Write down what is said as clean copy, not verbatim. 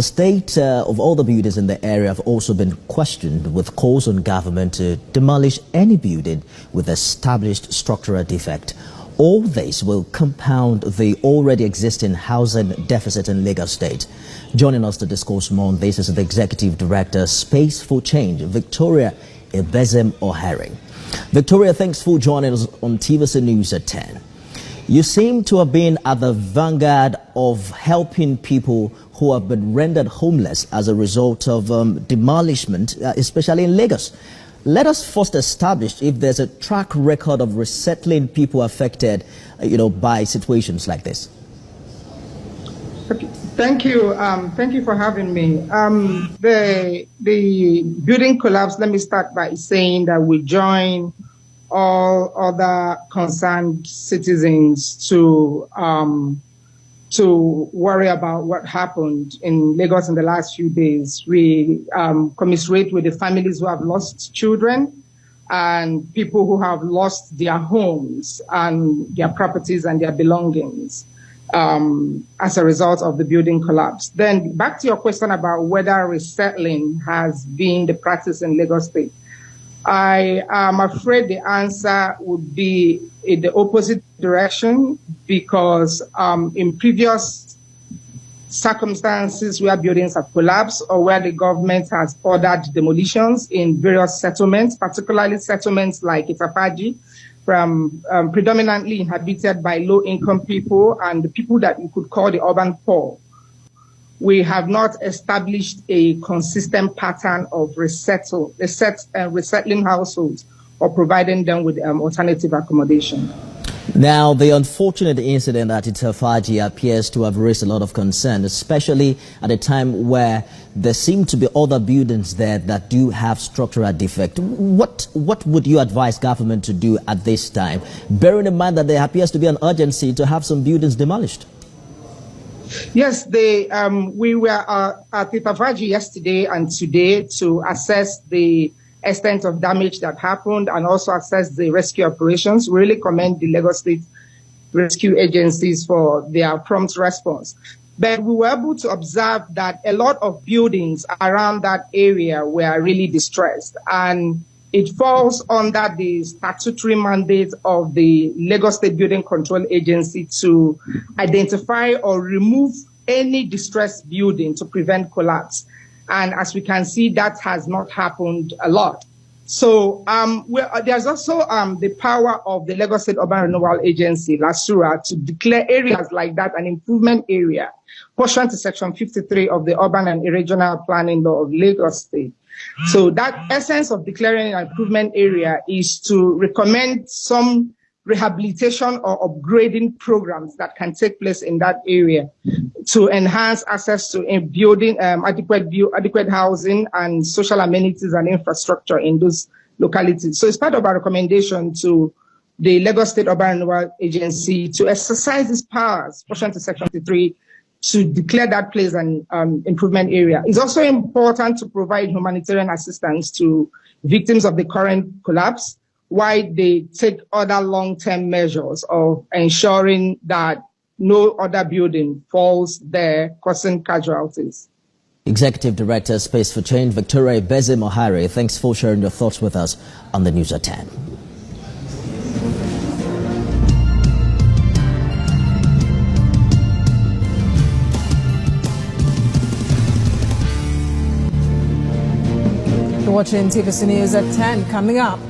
The state of all the buildings in the area have also been questioned, with calls on government to demolish any building with established structural defect. All this will compound the already existing housing deficit in Lagos State. Joining us to discuss more on this is the Executive Director, Space for Change, Victoria Ibezim-Ohaeri. Victoria, thanks for joining us on TVC News at 10. You seem to have been at the vanguard of helping people who have been rendered homeless as a result of demolishment, especially in Lagos. Let us first establish if there's a track record of resettling people affected, by situations like this. Okay. Thank you. Thank you for having me. The building collapse, let me start by saying that we join all other concerned citizens to worry about what happened in Lagos in the last few days. We commiserate with the families who have lost children and people who have lost their homes and their properties and their belongings as a result of the building collapse. Then back to your question about whether resettling has been the practice in Lagos State. I am afraid the answer would be in the opposite direction, because in previous circumstances where buildings have collapsed or where the government has ordered demolitions in various settlements, particularly settlements like Ita-faji, from predominantly inhabited by low-income people and the people that you could call the urban poor, we have not established a consistent pattern of resettling households or providing them with alternative accommodation. Now, the unfortunate incident at Ita-faji appears to have raised a lot of concern, especially at a time where there seem to be other buildings there that do have structural defect. What would you advise government to do at this time, bearing in mind that there appears to be an urgency to have some buildings demolished? Yes, we were at Ita-faji yesterday and today to assess the extent of damage that happened and also assess the rescue operations. We really commend the Lagos State rescue agencies for their prompt response. But we were able to observe that a lot of buildings around that area were really distressed, and it falls under the statutory mandate of the Lagos State Building Control Agency to identify or remove any distressed building to prevent collapse. And as we can see, that has not happened a lot. So there's also the power of the Lagos State Urban Renewal Agency, LASURA, to declare areas like that an improvement area, pursuant to Section 53 of the Urban and Regional Planning Law of Lagos State. So that essence of declaring an improvement area is to recommend some rehabilitation or upgrading programs that can take place in that area to enhance access to building adequate housing and social amenities and infrastructure in those localities. So it's part of our recommendation to the Lagos State Urban Renewal Agency to exercise its powers, pursuant to Section 53, to declare that place an improvement area. It's also important to provide humanitarian assistance to victims of the current collapse, while they take other long-term measures of ensuring that no other building falls there, causing casualties. Executive Director, Space for Change, Victoria Ibezim-Ohaeri, thanks for sharing your thoughts with us on the News at 10. You're watching TVC News at 10. Coming up,